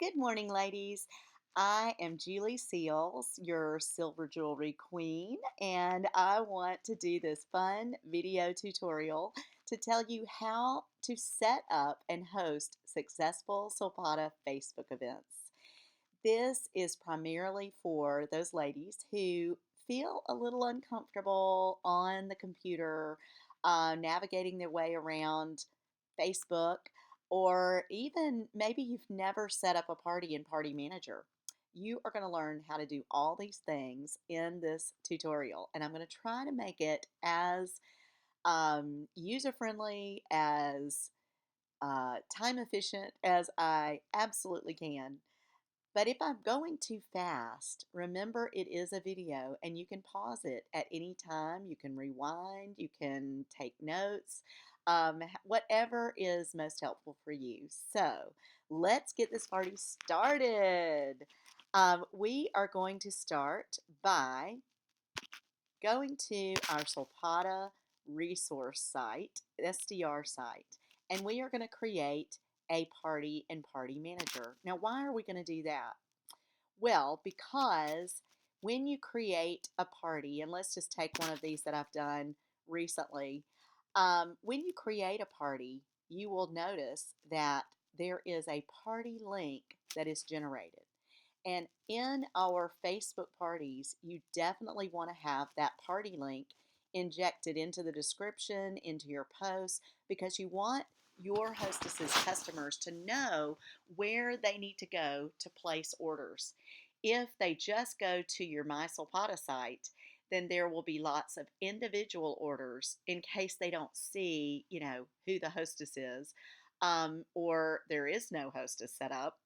Good morning, ladies. I am Julie Seals, your silver jewelry queen, and I want to do this fun video tutorial to tell you how to set up and host successful Silpata Facebook events. This is primarily for those ladies who feel a little uncomfortable on the computer, navigating their way around Facebook, or even maybe you've never set up a party in Party Manager. You are going to learn how to do all these things in this tutorial, and I'm going to try to make it as user friendly, as time efficient as I absolutely can. But if I'm going too fast, remember it is a video and you can pause it at any time. You can rewind, you can take notes, whatever is most helpful for you. So let's get this party started. We are going to start by going to our Silpata resource site, SDR site, and we are going to create a party and party manager. Now, why are we going to do that? Well, because when you create a party, and let's just take one of these that I've done recently, when you create a party, you will notice that there is a party link that is generated. And in our Facebook parties, you definitely want to have that party link injected into the description, into your posts, because you want your hostess's customers to know where they need to go to place orders. If they just go to your My Silpata site, then there will be lots of individual orders in case they don't see, who the hostess is, or there is no hostess set up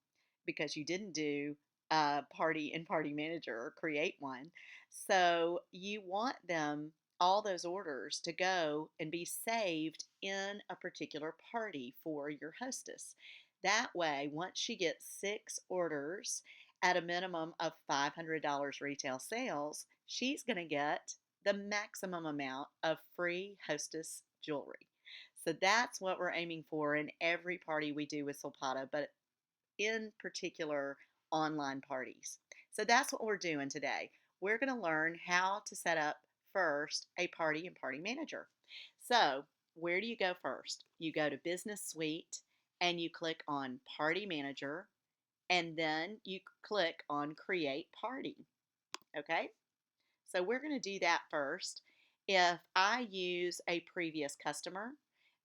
because you didn't do party and party manager or create one. So you want them, all those orders, to go and be saved in a particular party for your hostess. That way, once she gets 6 orders at a minimum of $500 retail sales, she's going to get the maximum amount of free hostess jewelry. So that's what we're aiming for in every party we do with Silpata, but in particular online parties. So that's what we're doing today. We're going to learn how to set up first a party and party manager. So where do you go first? You go to Business Suite and you click on Party Manager, and then you click on Create Party. Okay? So we're going to do that first. If I use a previous customer,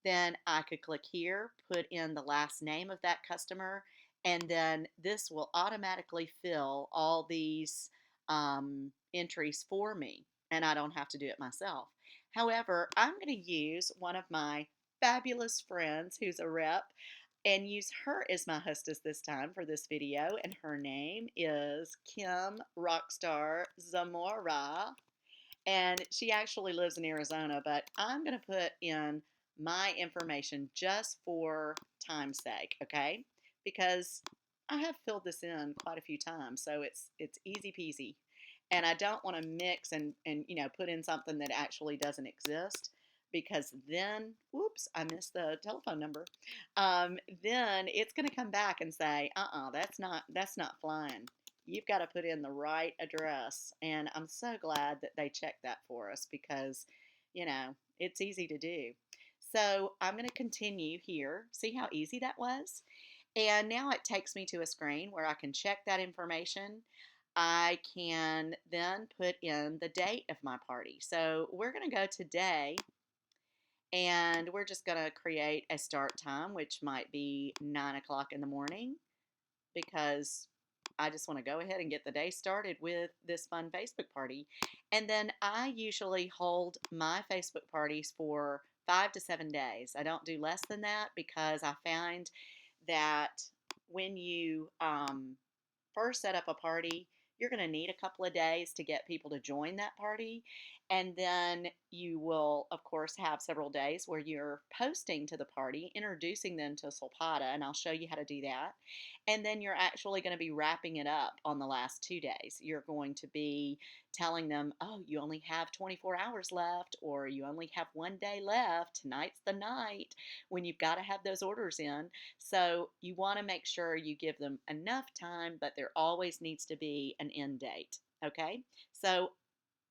then I could click here, put in the last name of that customer, and then this will automatically fill all these entries for me, and I don't have to do it myself. However, I'm going to use one of my fabulous friends who's a rep and use her as my hostess this time for this video, and her name is Kim Rockstar Zamora, and she actually lives in Arizona, but I'm going to put in my information just for time's sake, okay? Because I have filled this in quite a few times, so it's easy peasy. And I don't want to mix and put in something that actually doesn't exist, because then, whoops, I missed the telephone number. Then it's going to come back and say, that's not flying. You've got to put in the right address. And I'm so glad that they checked that for us, because, it's easy to do. So I'm going to continue here. See how easy that was? And now it takes me to a screen where I can check that information. I can then put in the date of my party. So we're going to go today, and we're just going to create a start time, which might be 9 o'clock in the morning, because I just want to go ahead and get the day started with this fun Facebook party. And then I usually hold my Facebook parties for 5 to 7 days. I don't do less than that, because I find that when you first set up a party, you're going to need a couple of days to get people to join that party. And then you will, of course, have several days where you're posting to the party, introducing them to Sulpata, and I'll show you how to do that. And then you're actually going to be wrapping it up on the last 2 days. You're going to be telling them, oh, you only have 24 hours left, or you only have 1 day left. Tonight's the night when you've got to have those orders in. So you want to make sure you give them enough time, but there always needs to be an end date. Okay? So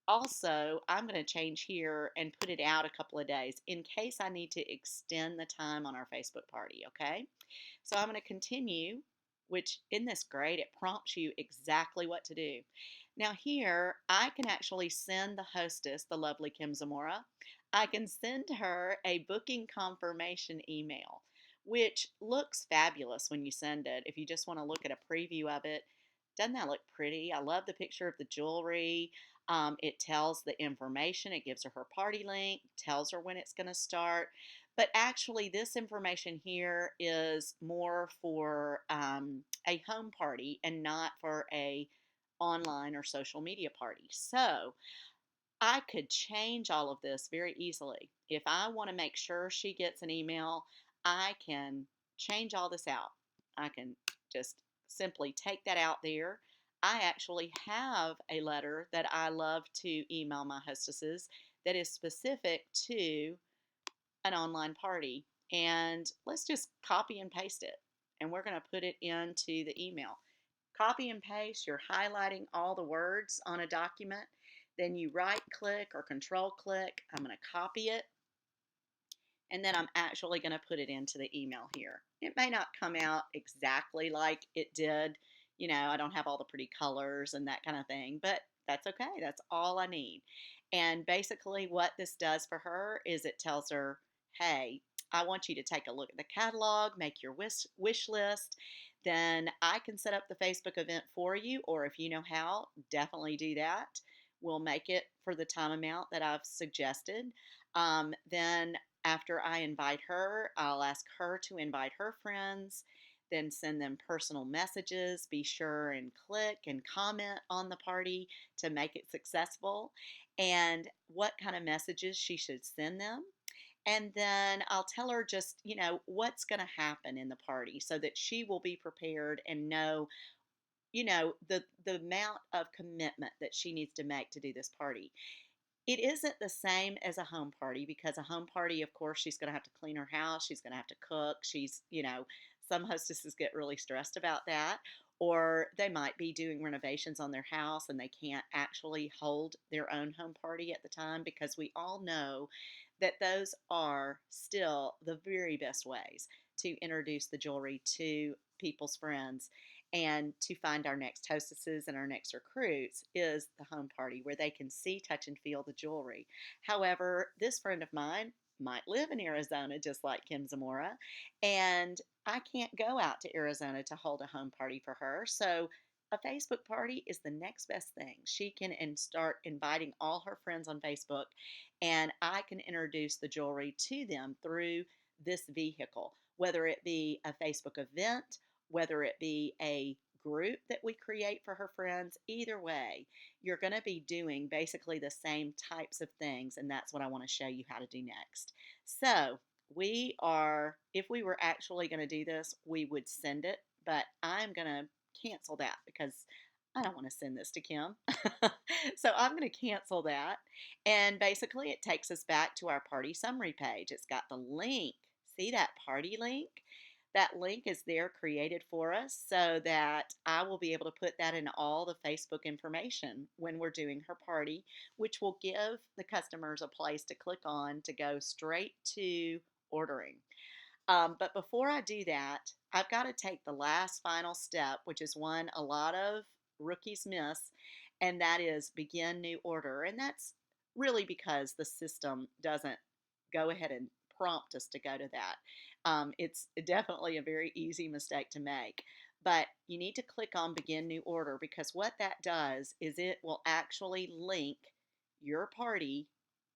also, I'm going to change here and put it out a couple of days in case I need to extend the time on our Facebook party, okay? So I'm going to continue, which in this grade, it prompts you exactly what to do. Now here, I can actually send the hostess, the lovely Kim Zamora, I can send her a booking confirmation email, which looks fabulous when you send it. If you just want to look at a preview of it, doesn't that look pretty? I love the picture of the jewelry. It tells the information. It gives her party link, tells her when it's going to start. But actually, this information here is more for a home party and not for a online or social media party. So I could change all of this very easily. If I want to make sure she gets an email, I can change all this out. I can just simply take that out there. I actually have a letter that I love to email my hostesses that is specific to an online party. And let's just copy and paste it. And we're going to put it into the email. Copy and paste, you're highlighting all the words on a document. Then you right click or control click. I'm going to copy it. And then I'm actually going to put it into the email here. It may not come out exactly like it did. You know, I don't have all the pretty colors and that kind of thing, but that's okay. That's all I need. And basically, what this does for her is it tells her, hey, I want you to take a look at the catalog, make your wish list. Then I can set up the Facebook event for you, or if you know how, definitely do that. We'll make it for the time amount that I've suggested. Then after I invite her, I'll ask her to invite her friends, then send them personal messages. Be sure and click and comment on the party to make it successful, and what kind of messages she should send them. And then I'll tell her just, what's going to happen in the party so that she will be prepared and know, the amount of commitment that she needs to make to do this party. It isn't the same as a home party because a home party, of course, she's going to have to clean her house. She's going to have to cook. Some hostesses get really stressed about that. Or they might be doing renovations on their house and they can't actually hold their own home party at the time, because we all know that those are still the very best ways to introduce the jewelry to people's friends. And to find our next hostesses and our next recruits is the home party where they can see, touch, and feel the jewelry. However, this friend of mine might live in Arizona just like Kim Zamora, and I can't go out to Arizona to hold a home party for her. So a Facebook party is the next best thing. She can start inviting all her friends on Facebook, and I can introduce the jewelry to them through this vehicle, whether it be a Facebook event, whether it be a group that we create for her friends. Either way, you're going to be doing basically the same types of things, and that's what I want to show you how to do next. So if we were actually going to do this, we would send it, but I'm going to cancel that because I don't want to send this to Kim. So I'm going to cancel that. And basically, it takes us back to our party summary page. It's got the link. See that party link? That link is there created for us so that I will be able to put that in all the Facebook information when we're doing her party, which will give the customers a place to click on to go straight to ordering. But before I do that, I've got to take the last final step, which is one a lot of rookies miss, and that is begin new order. And that's really because the system doesn't go ahead and prompt us to go to that. It's definitely a very easy mistake to make. But you need to click on begin new order, because what that does is it will actually link your party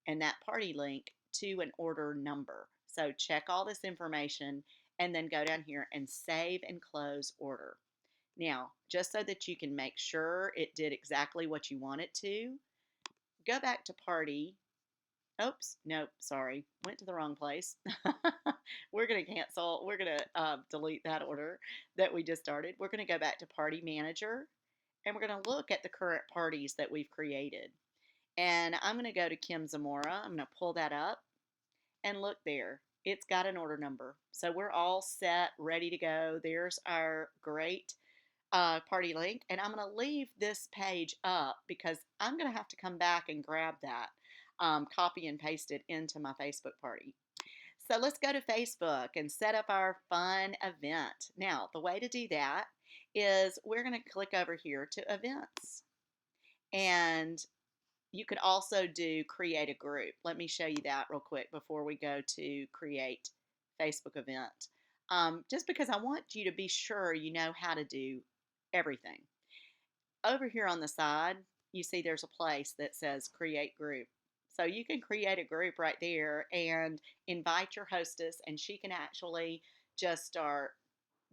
and that party link to an order number. So check all this information and then go down here and save and close order. Now, just so that you can make sure it did exactly what you want it to, go back to party. Oops, nope, sorry, went to the wrong place. We're going to cancel, we're going to delete that order that we just started. We're going to go back to party manager, and we're going to look at the current parties that we've created. And I'm going to go to Kim Zamora. I'm going to pull that up and look there. It's got an order number. So we're all set, ready to go. There's our great party link. And I'm going to leave this page up because I'm going to have to come back and grab that, copy and paste it into my Facebook party. So let's go to Facebook and set up our fun event. Now, the way to do that is we're going to click over here to events. And you could also do create a group. Let me show you that real quick before we go to create Facebook event. Just because I want you to be sure you know how to do everything. Over here on the side, you see there's a place that says create group. So you can create a group right there and invite your hostess, and she can actually just start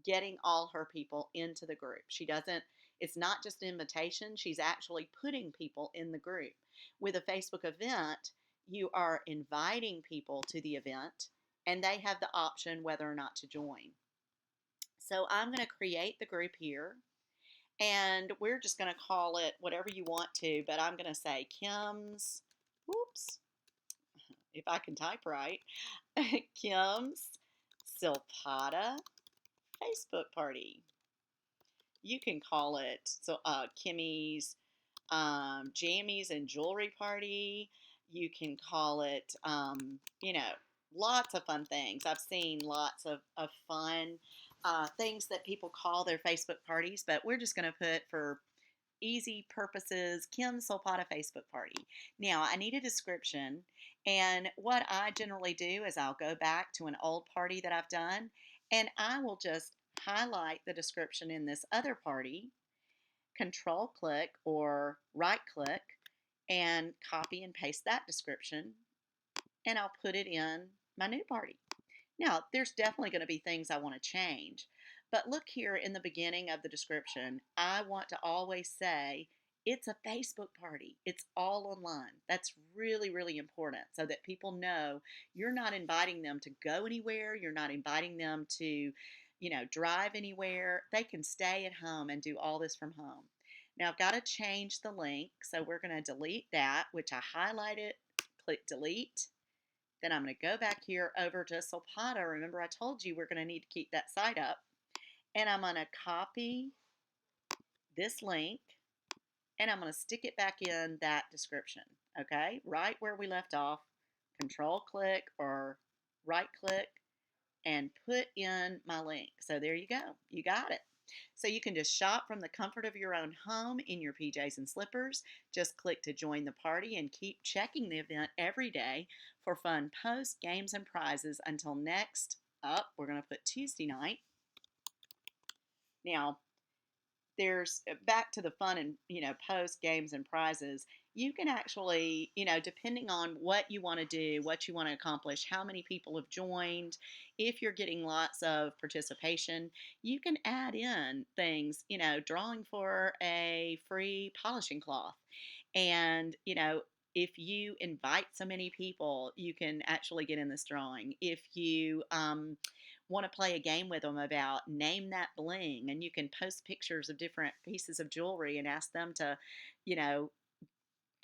getting all her people into the group. She doesn't, it's not just an invitation, she's actually putting people in the group. With a Facebook event, you are inviting people to the event and they have the option whether or not to join. So I'm going to create the group here, and we're just going to call it whatever you want to, but I'm going to say Kim's, whoops, if I can type right, Kim's Silpata Facebook party. You can call it Kimmy's jammies and jewelry party. You can call it, lots of fun things. I've seen lots of fun things that people call their Facebook parties, but we're just going to put, for easy purposes, Kim Solpata Facebook party. Now, I need a description, and what I generally do is I'll go back to an old party that I've done, and I will just highlight the description in this other party, control click or right click, and copy and paste that description, and I'll put it in my new party. Now, there's definitely going to be things I want to change, but look here in the beginning of the description, I want to always say it's a Facebook party. It's all online. That's really, really important so that people know you're not inviting them to go anywhere. You're not inviting them to, drive anywhere. They can stay at home and do all this from home. Now, I've got to change the link, so we're going to delete that, which I highlighted, click delete. Then I'm going to go back here over to Solpata. Remember, I told you we're going to need to keep that site up. And I'm going to copy this link, and I'm going to stick it back in that description. Okay, right where we left off, control click or right click, and put in my link. So there you go. You got it. So you can just shop from the comfort of your own home in your PJs and slippers. Just click to join the party and keep checking the event every day for fun posts, games, and prizes until next up. We're going to put Tuesday night. Now, there's back to the fun and post games and prizes. You can actually, depending on what you want to do, what you want to accomplish, how many people have joined, if you're getting lots of participation, you can add in things, drawing for a free polishing cloth. And if you invite so many people, you can actually get in this drawing. If you want to play a game with them about name that bling, and you can post pictures of different pieces of jewelry and ask them to, you know,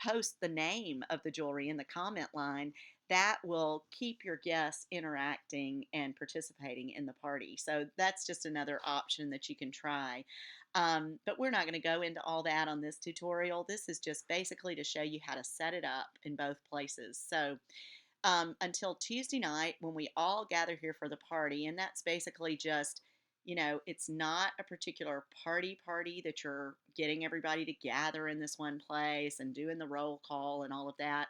post the name of the jewelry in the comment line, that will keep your guests interacting and participating in the party. So that's just another option that you can try. But we're not going to go into all that on this tutorial. This is just basically to show you how to set it up in both places. So until Tuesday night when we all gather here for the party, and that's basically just, it's not a particular party that you're getting everybody to gather in this one place and doing the roll call and all of that.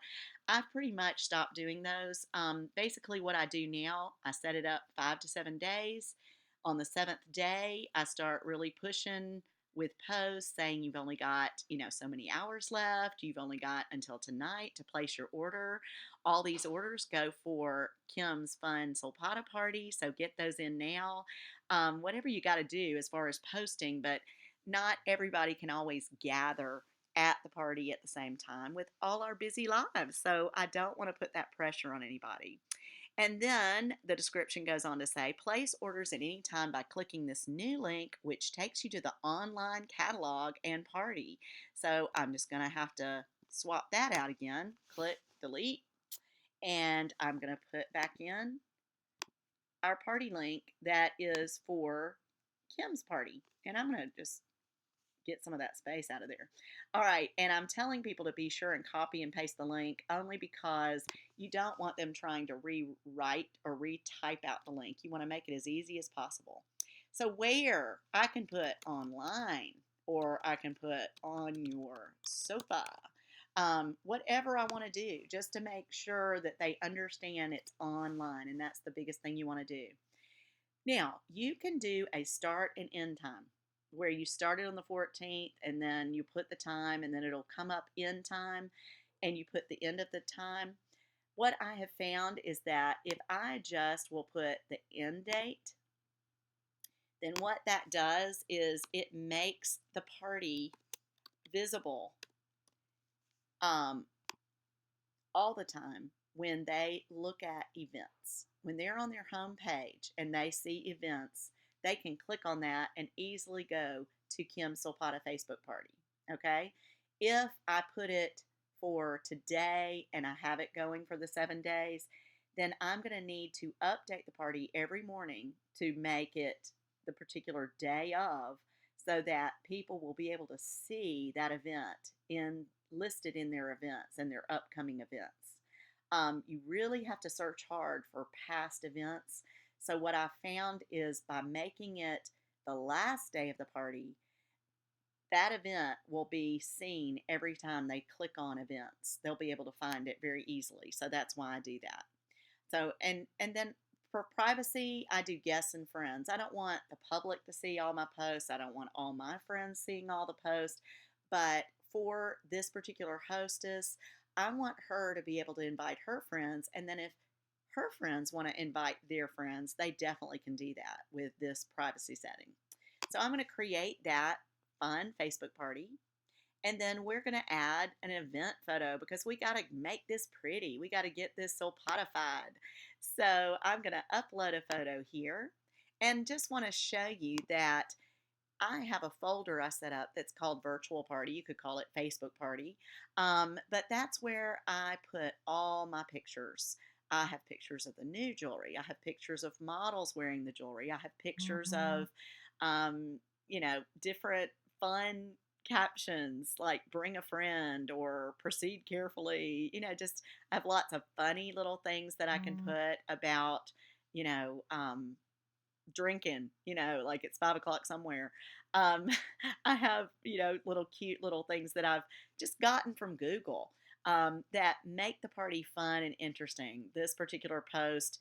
I've pretty much stopped doing those. Basically what I do now, I set it up 5 to 7 days. On the 7th day, I start really pushing with posts saying you've only got, so many hours left. You've only got until tonight to place your order. All these orders go for Kim's Fun Solpata Party, so get those in now. Whatever you got to do as far as posting, but not everybody can always gather at the party at the same time with all our busy lives. So I don't want to put that pressure on anybody. And then the description goes on to say, place orders at any time by clicking this new link, which takes you to the online catalog and party. So I'm just going to have to swap that out again. Click delete. And I'm going to put back in our party link that is for Kim's party. And I'm going to just get some of that space out of there. All right, and I'm telling people to be sure and copy and paste the link only because you don't want them trying to rewrite or retype out the link. You want to make it as easy as possible. So where I can put online or I can put on your sofa, whatever I want to do, just to make sure that they understand it's online, and that's the biggest thing you want to do. Now, you can do a start and end time where you started on the 14th and then you put the time and then it'll come up end time and you put the end of the time. What I have found is that if I just will put the end date, then what that does is it makes the party visible all the time when they look at events. When they're on their home page and they see events, they can click on that and easily go to Kim Sulpata Facebook party. Okay? If I put it for today and I have it going for the 7 days, then I'm going to need to update the party every morning to make it the particular day of, so that people will be able to see that event listed in their events and their upcoming events. You really have to search hard for past events. So what I found is by making it the last day of the party, that event will be seen every time they click on events. They'll be able to find it very easily. So that's why I do that. So and then for privacy, I do guests and friends. I don't want the public to see all my posts. I don't want all my friends seeing all the posts. But for this particular hostess, I want her to be able to invite her friends. And then if her friends want to invite their friends, they definitely can do that with this privacy setting. So I'm going to create that fun Facebook party. And then we're going to add an event photo because we got to make this pretty. We got to get this Sulpatified. So I'm going to upload a photo here and just want to show you that I have a folder I set up that's called Virtual Party. You could call it Facebook Party. But that's where I put all my pictures. I have pictures of the new jewelry. I have pictures of models wearing the jewelry. I have pictures of, different fun captions like bring a friend or proceed carefully. Just I have lots of funny little things that I can put about, you know, um, drinking, like it's 5 o'clock somewhere. Um, I have, little cute little things that I've just gotten from Google that make the party fun and interesting. This particular post,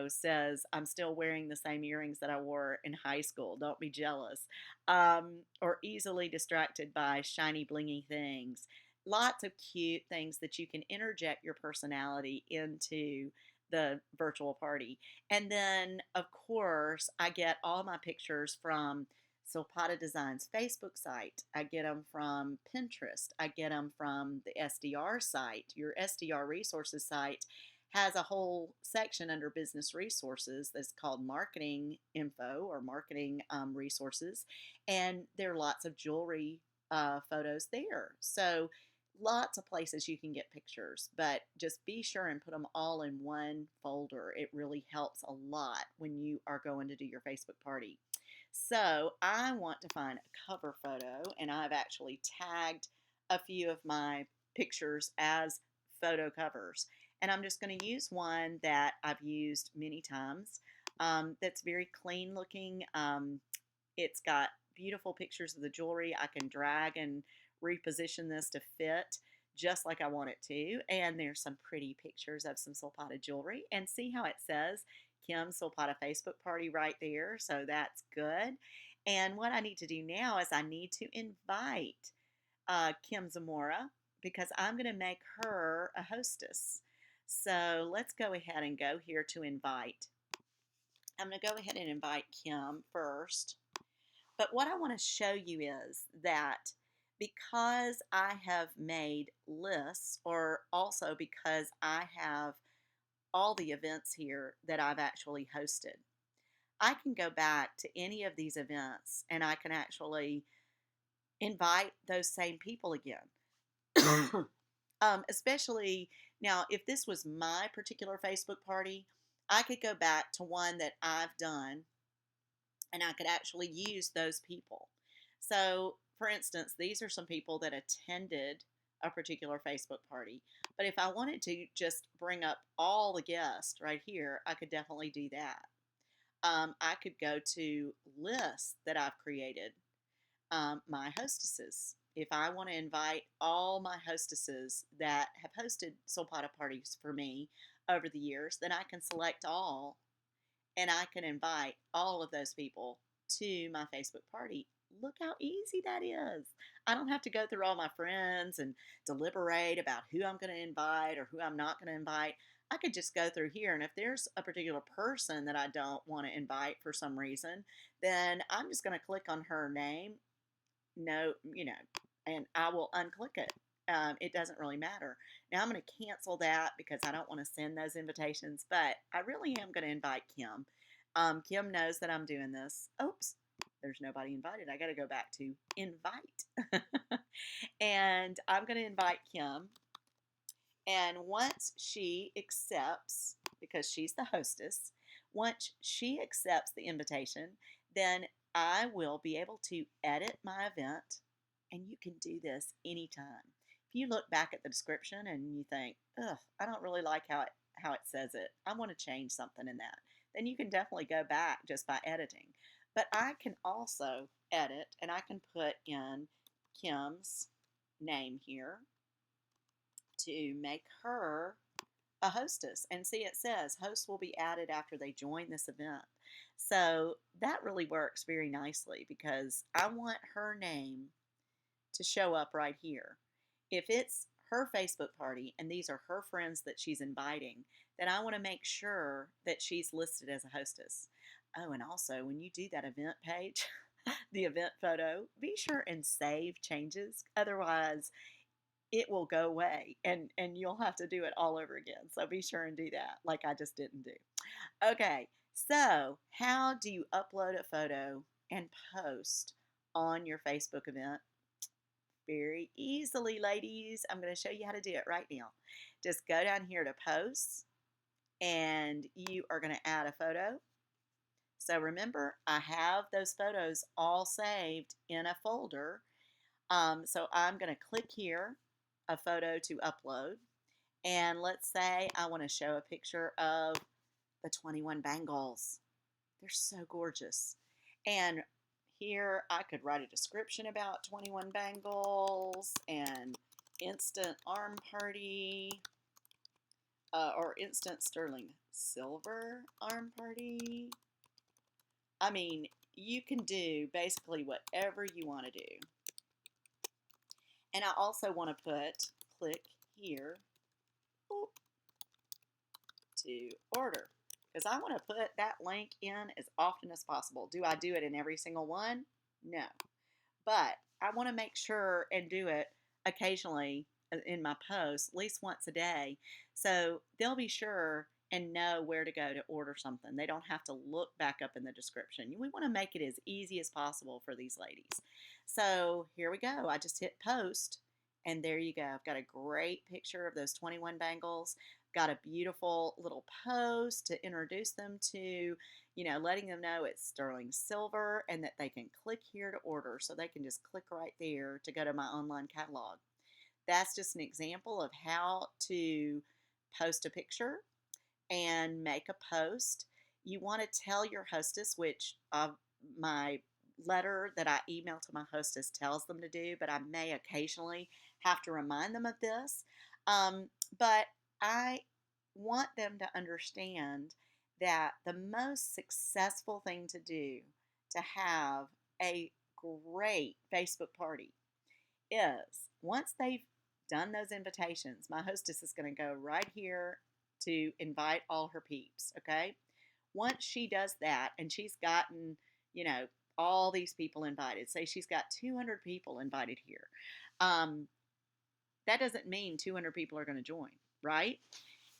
says, I'm still wearing the same earrings that I wore in high school. Don't be jealous. Or easily distracted by shiny, blingy things. Lots of cute things that you can interject your personality into the virtual party. And then, of course, I get all my pictures from Silpata Designs Facebook site. I get them from Pinterest. I get them from the SDR site. Your SDR resources site has a whole section under business resources that's called marketing info or marketing resources. And there are lots of jewelry photos there. So lots of places you can get pictures, but just be sure and put them all in one folder. It really helps a lot when you are going to do your Facebook party. So I want to find a cover photo, and I've actually tagged a few of my pictures as photo covers. And I'm just going to use one that I've used many times that's very clean looking. It's got beautiful pictures of the jewelry. I can drag and reposition this to fit just like I want it to. And there's some pretty pictures of some Sulpata jewelry. And see how it says Kim Sulpata Facebook party right there. So that's good. And what I need to do now is I need to invite Kim Zamora because I'm going to make her a hostess. So let's go ahead and go here to invite. I'm going to go ahead and invite Kim first. But what I want to show you is that because I have made lists, or also because I have all the events here that I've actually hosted, I can go back to any of these events and I can actually invite those same people again. Especially now, if this was my particular Facebook party, I could go back to one that I've done and I could actually use those people. So, for instance, these are some people that attended a particular Facebook party. But if I wanted to just bring up all the guests right here, I could definitely do that. I could go to lists that I've created, my hostesses. If I want to invite all my hostesses that have hosted Solpata parties for me over the years, then I can select all and I can invite all of those people to my Facebook party. Look how easy that is. I don't have to go through all my friends and deliberate about who I'm going to invite or who I'm not going to invite. I could just go through here, and if there's a particular person that I don't want to invite for some reason, then I'm just going to click on her name, no, and I will unclick it. It doesn't really matter. Now I'm going to cancel that because I don't want to send those invitations, but I really am going to invite Kim. Kim knows that I'm doing this. Oops, there's nobody invited. I got to go back to invite. And I'm going to invite Kim. And once she accepts, because she's the hostess, once she accepts the invitation, then I will be able to edit my event, and you can do this anytime. If you look back at the description and you think, ugh, I don't really like how it says it, I want to change something in that, then you can definitely go back just by editing. But I can also edit, and I can put in Kim's name here to make her a hostess. And see, it says hosts will be added after they join this event. So that really works very nicely because I want her name to show up right here. If it's her Facebook party and these are her friends that she's inviting, then I want to make sure that she's listed as a hostess. Oh, and also when you do that event page, the event photo, be sure and save changes. Otherwise, it will go away and you'll have to do it all over again. So be sure and do that like I just didn't do. Okay, so how do you upload a photo and post on your Facebook event? Very easily, ladies. I'm going to show you how to do it right now. Just go down here to posts and you are going to add a photo. So remember, I have those photos all saved in a folder. So I'm going to click here, a photo to upload. And let's say I want to show a picture of the 21 Bangles. They're so gorgeous. And here I could write a description about 21 Bangles and instant arm party, or instant sterling silver arm party. I mean, you can do basically whatever you want to do. And I also want to click here to order, because I want to put that link in as often as possible. Do I do it in every single one? No. But I want to make sure and do it occasionally in my posts, at least once a day, so they'll be sure and know where to go to order something. They don't have to look back up in the description. We want to make it as easy as possible for these ladies. So here we go. I just hit post, and there you go. I've got a great picture of those 21 Bangles. Got a beautiful little post to introduce them to, letting them know it's sterling silver and that they can click here to order. So they can just click right there to go to my online catalog. That's just an example of how to post a picture and make a post. You want to tell your hostess, which my letter that I email to my hostess tells them to do, but I may occasionally have to remind them of this. But I want them to understand that the most successful thing to do to have a great Facebook party is, once they've done those invitations, my hostess is going to go right here to invite all her peeps, okay? Once she does that and she's gotten, all these people invited. Say she's got 200 people invited here. Um, that doesn't mean 200 people are going to join, right?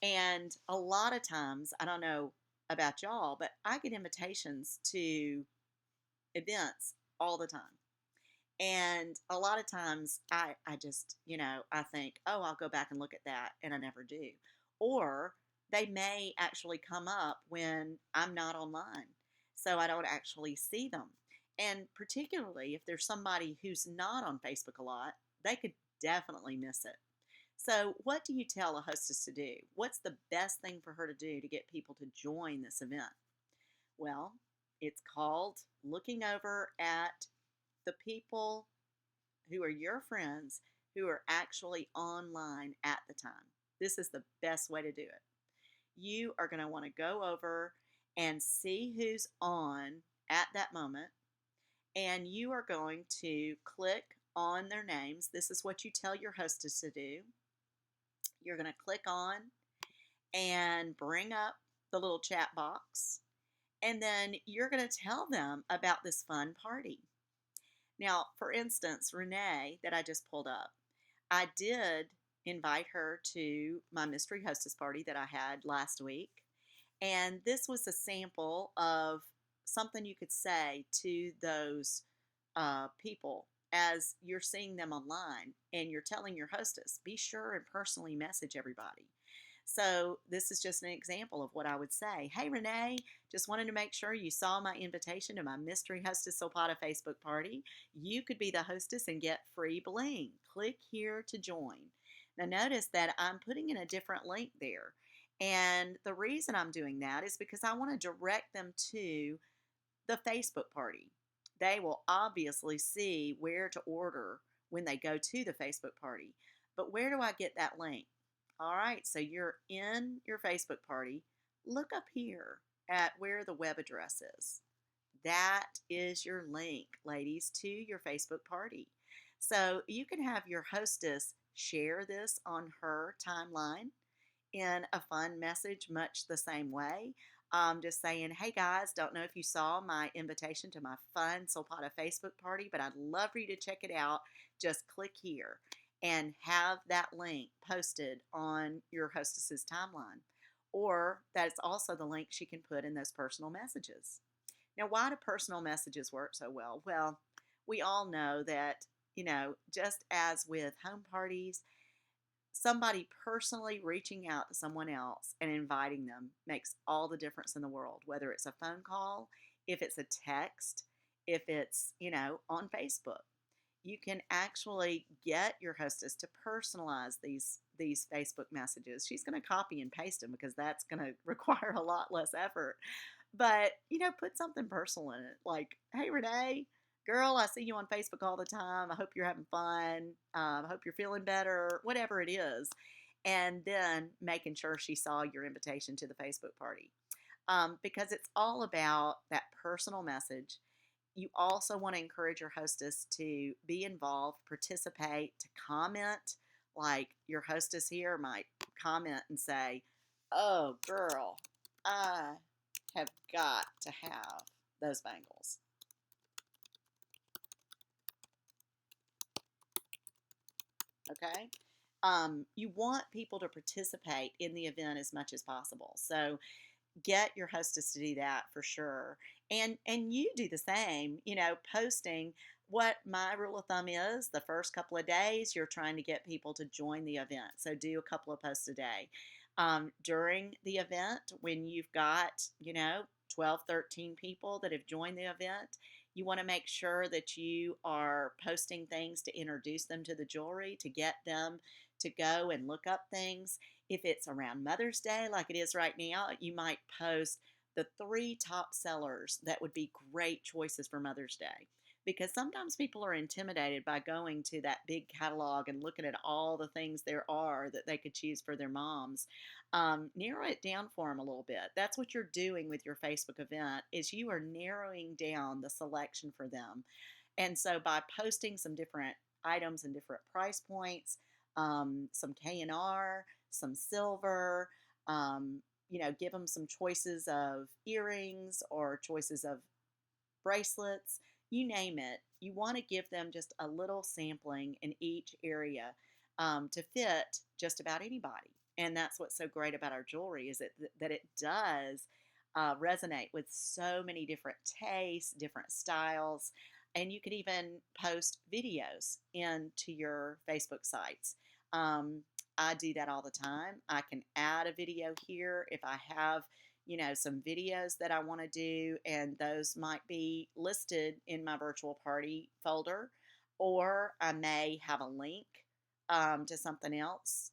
And a lot of times, I don't know about y'all, but I get invitations to events all the time. And a lot of times I just, I think, oh, I'll go back and look at that. And I never do. Or they may actually come up when I'm not online. So I don't actually see them. And particularly if there's somebody who's not on Facebook a lot, they could definitely miss it. So, what do you tell a hostess to do? What's the best thing for her to do to get people to join this event? Well, it's called looking over at the people who are your friends who are actually online at the time. This is the best way to do it. You are going to want to go over and see who's on at that moment, and you are going to click on their names. This is what you tell your hostess to do. You're going to click on and bring up the little chat box, and then you're going to tell them about this fun party. Now, for instance, Renee, that I just pulled up, I did invite her to my mystery hostess party that I had last week. And this was a sample of something you could say to those people as you're seeing them online and you're telling your hostess, be sure and personally message everybody. So this is just an example of what I would say. Hey, Renee, just wanted to make sure you saw my invitation to my Mystery Hostess Silpata Facebook party. You could be the hostess and get free bling. Click here to join. Now notice that I'm putting in a different link there. And the reason I'm doing that is because I want to direct them to the Facebook party. They will obviously see where to order when they go to the Facebook party. But where do I get that link? All right, so you're in your Facebook party. Look up here at where the web address is. That is your link, ladies, to your Facebook party. So you can have your hostess share this on her timeline in a fun message, much the same way. Just saying, hey guys, don't know if you saw my invitation to my fun Silpata Facebook party, but I'd love for you to check it out. Just click here and have that link posted on your hostess's timeline. Or that's also the link she can put in those personal messages. Now, why do personal messages work so well? Well, we all know that, just as with home parties, somebody personally reaching out to someone else and inviting them makes all the difference in the world, whether it's a phone call, if it's a text, if it's, on Facebook. You can actually get your hostess to personalize these Facebook messages. She's going to copy and paste them because that's going to require a lot less effort. But, put something personal in it, like, hey, Renee, girl, I see you on Facebook all the time. I hope you're having fun. I hope you're feeling better, whatever it is. And then making sure she saw your invitation to the Facebook party. Because it's all about that personal message. You also want to encourage your hostess to be involved, participate, to comment. Like your hostess here might comment and say, oh, girl, I have got to have those bangles. Okay? You want people to participate in the event as much as possible. So get your hostess to do that for sure. And you do the same, posting. What my rule of thumb is, the first couple of days, you're trying to get people to join the event. So do a couple of posts a day. During the event, when you've got, 12, 13 people that have joined the event, you want to make sure that you are posting things to introduce them to the jewelry, to get them to go and look up things. If it's around Mother's Day, like it is right now, you might post the 3 top sellers that would be great choices for Mother's Day. Because sometimes people are intimidated by going to that big catalog and looking at all the things there are that they could choose for their moms. Narrow it down for them a little bit. That's what you're doing with your Facebook event, is you are narrowing down the selection for them. And so by posting some different items and different price points, some K&R, some silver, give them some choices of earrings or choices of bracelets, you name it. You want to give them just a little sampling in each area to fit just about anybody. And that's what's so great about our jewelry is that it does resonate with so many different tastes, different styles, and you could even post videos into your Facebook sites. Um, I do that all the time. I can add a video here if I have, some videos that I want to do, and those might be listed in my virtual party folder, or I may have a link to something else.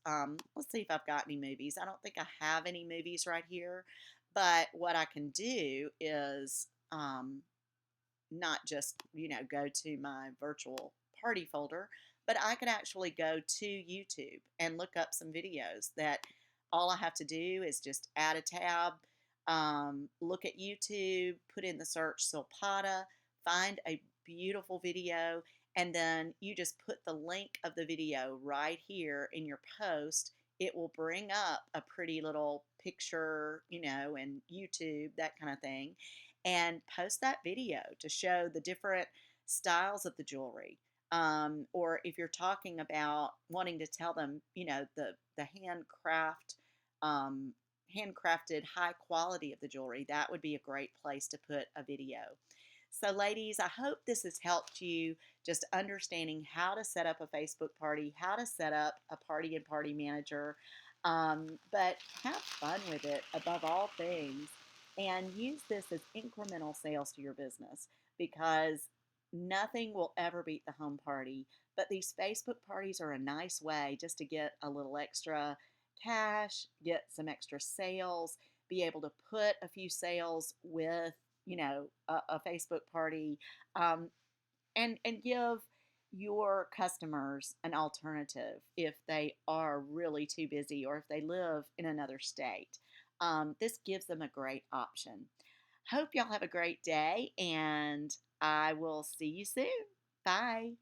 Let's see if I've got any movies. I don't think I have any movies right here, but what I can do is not just, go to my virtual party folder, but I could actually go to YouTube and look up some videos that all I have to do is just add a tab, look at YouTube, put in the search Silpada, find a beautiful video, and then you just put the link of the video right here in your post. It will bring up a pretty little picture, and YouTube, that kind of thing, and post that video to show the different styles of the jewelry. Or if you're talking about wanting to tell them, the um, handcrafted high quality of the jewelry, that would be a great place to put a video. So, ladies, I hope this has helped you just understanding how to set up a Facebook party, how to set up a party and party manager, but have fun with it above all things, and use this as incremental sales to your business, because nothing will ever beat the home party. But these Facebook parties are a nice way just to get a little extra cash, get some extra sales, be able to put a few sales with, a Facebook party, um, and give your customers an alternative if they are really too busy or if they live in another state. This gives them a great option. Hope y'all have a great day, and I will see you soon. Bye.